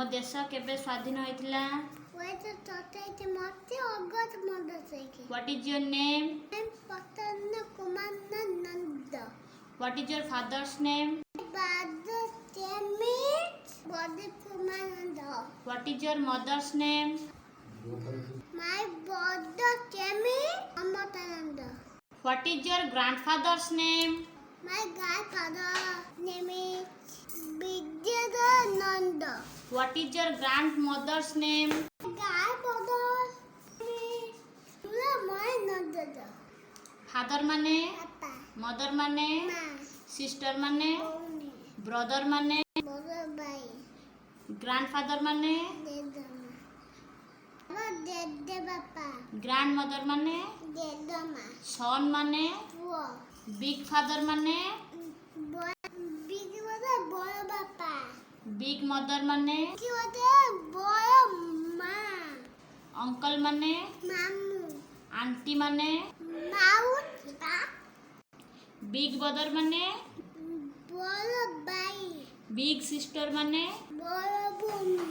ଆମ ଦେଶ କେବେ ସ୍ୱାଧୀନ ହୋଇଥିଲା? What is your name? What is your father's name? What is your mother's name? My brother Kemi Amatananda. What is your grandfather's name? My grandfather name is Vidyananda. What is your grandmother's name? Grandfather name is Father mane, Papa. mother mane, Ma. sister mane, Boni. brother mane, Brother Bai. grandfather mane, Dedama. Dede Papa. grandmother mane, Dedama. son mane, Poor. big father mane, Big brother boy Papa. big mother mane, Big brother boy Ma. uncle mane, Mamu. auntie mane, Maut. big brother mane, Bolo Bai. big sister mane, Bolo Bumi.